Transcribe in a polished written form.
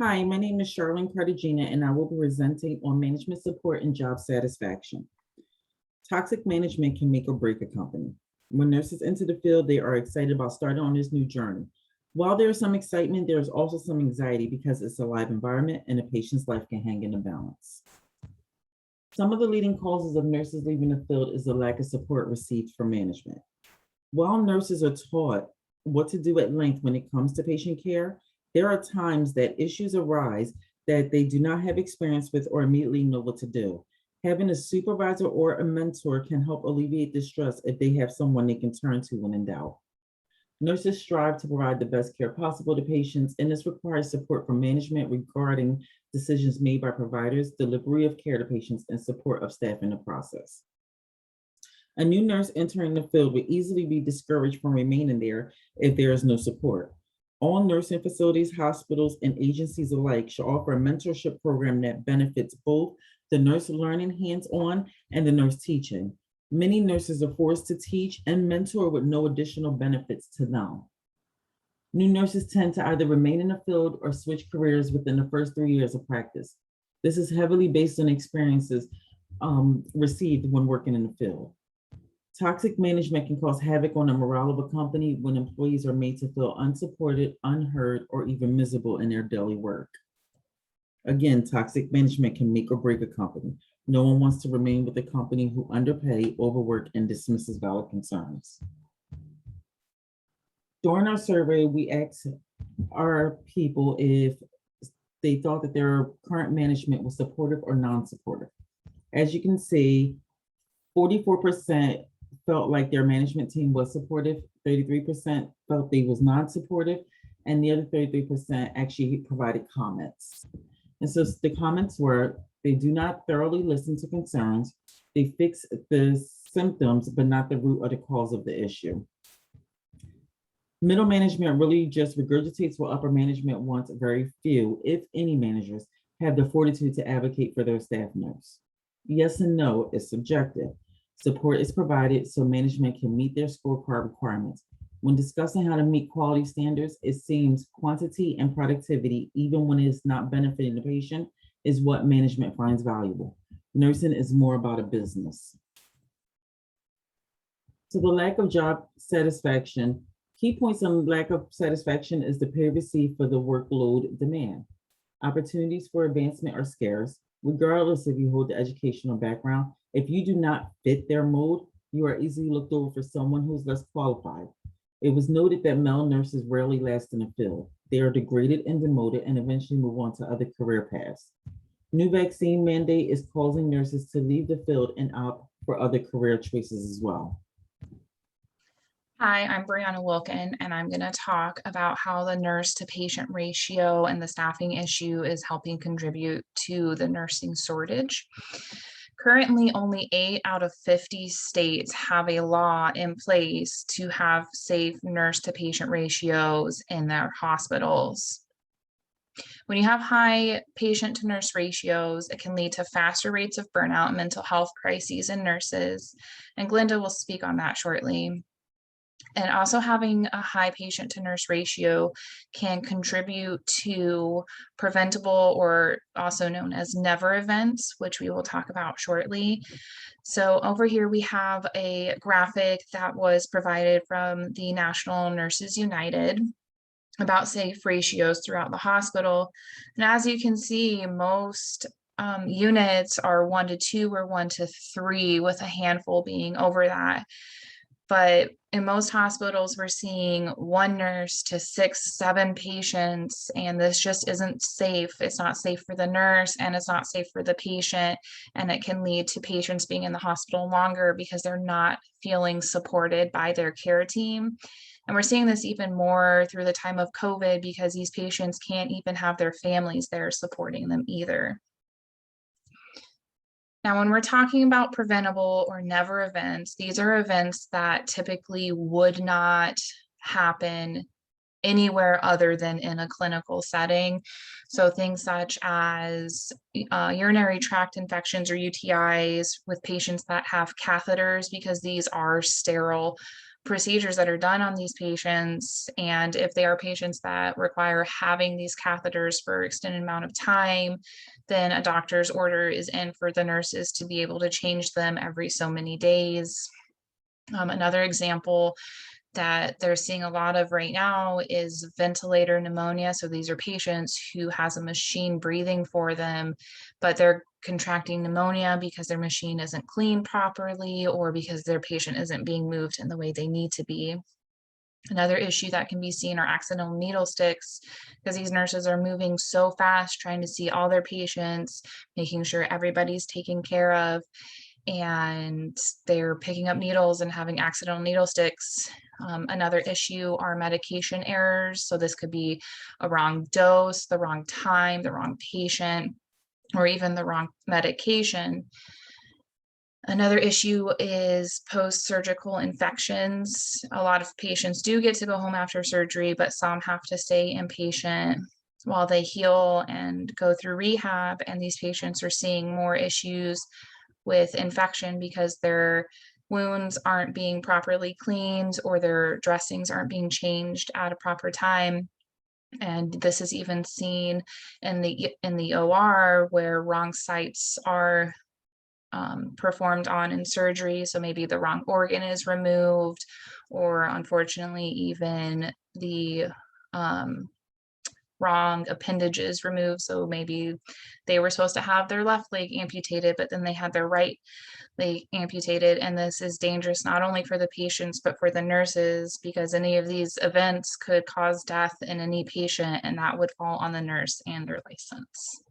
Hi, my name is Charlene and I will be presenting on management support and job satisfaction. Toxic management can make or break a company. When nurses enter the field, they are excited about starting on this new journey. While there is some excitement, there is also some anxiety because it's a live environment and a patient's life can hang in the balance. Some of the leading causes of nurses leaving the field is the lack of support received from management. While nurses are taught what to do at length when it comes to patient care, there are times that issues arise that they do not have experience with or immediately know what to do. Having a supervisor or a mentor can help alleviate the stress if they have someone they can turn to when in doubt. Nurses strive to provide the best care possible to patients, and this requires support from management regarding decisions made by providers, delivery of care to patients, and support of staff in the process. A new nurse entering the field would easily be discouraged from remaining there if there is no support. All nursing facilities, hospitals, and agencies alike should offer a mentorship program that benefits both the nurse learning hands-on and the nurse teaching. Many nurses are forced to teach and mentor with no additional benefits to them. New nurses tend to either remain in the field or switch careers within the first 3 years of practice. This is heavily based on experiences received when working in the field. Toxic management can cause havoc on the morale of a company when employees are made to feel unsupported, unheard, or even miserable in their daily work. Again, toxic management can make or break a company. No one wants to remain with a company who underpay, overwork, and dismisses valid concerns. During our survey, we asked our people if they thought that their current management was supportive or non-supportive. As you can see, 44% felt like their management team was supportive, 33% felt they was non-supportive, and the other 33% actually provided comments. And so the comments were, they do not thoroughly listen to concerns, they fix the symptoms, but not the root or the cause of the issue. Middle management really just regurgitates what upper management wants. Very few, if any, managers have the fortitude to advocate for their staff nurse. Yes and no is subjective. Support is provided so management can meet their scorecard requirements. When discussing how to meet quality standards, it seems quantity and productivity, even when it's not benefiting the patient, is what management finds valuable. Nursing is more about a business. So the lack of job satisfaction, key points on lack of satisfaction is the pay received for the workload demand. Opportunities for advancement are scarce, regardless if you hold the educational background. If you do not fit their mold, you are easily looked over for someone who's less qualified. It was noted that male nurses rarely last in the field. They are degraded and demoted and eventually move on to other career paths. New vaccine mandate is causing nurses to leave the field and opt for other career choices as well. Hi, I'm Brianna Wilkin, and I'm going to talk about how the nurse to patient ratio and the staffing issue is helping contribute to the nursing shortage. Currently, only 8 out of 50 states have a law in place to have safe nurse to patient ratios in their hospitals. When you have high patient to nurse ratios, it can lead to faster rates of burnout and mental health crises in nurses, and Glenda will speak on that shortly. And also having a high patient to nurse ratio can contribute to preventable, or also known as never events, which we will talk about shortly. So over here we have a graphic that was provided from the National Nurses United about safe ratios throughout the hospital. And as you can see, most units are 1 to 2 or 1 to 3, with a handful being over that. But in most hospitals, we're seeing 1 nurse to 6, 7 patients, and this just isn't safe. It's not safe for the nurse, and it's not safe for the patient, and it can lead to patients being in the hospital longer because they're not feeling supported by their care team. And we're seeing this even more through the time of COVID because these patients can't even have their families there supporting them either. Now, when we're talking about preventable or never events, these are events that typically would not happen anywhere other than in a clinical setting. So things such as urinary tract infections or UTIs with patients that have catheters, because these are sterile procedures that are done on these patients. And if they are patients that require having these catheters for extended amount of time, then a doctor's order is in for the nurses to be able to change them every so many days. Another example that they're seeing a lot of right now is ventilator pneumonia. So these are patients who has a machine breathing for them, but they're contracting pneumonia because their machine isn't cleaned properly or because their patient isn't being moved in the way they need to be. Another issue that can be seen are accidental needle sticks, because these nurses are moving so fast, trying to see all their patients, making sure everybody's taken care of, and they're picking up needles and having accidental needle sticks. Another issue are medication errors. So this could be a wrong dose, the wrong time, the wrong patient, or even the wrong medication. Another issue is post-surgical infections. A lot of patients do get to go home after surgery, but some have to stay inpatient while they heal and go through rehab. And these patients are seeing more issues with infection because their wounds aren't being properly cleaned or their dressings aren't being changed at a proper time. And this is even seen in the OR, where wrong sites are performed on in surgery. So maybe the wrong organ is removed, or unfortunately, even the wrong appendages removed. So maybe they were supposed to have their left leg amputated, but then they had their right leg amputated. And this is dangerous not only for the patients, but for the nurses, because any of these events could cause death in any patient, and that would fall on the nurse and their license.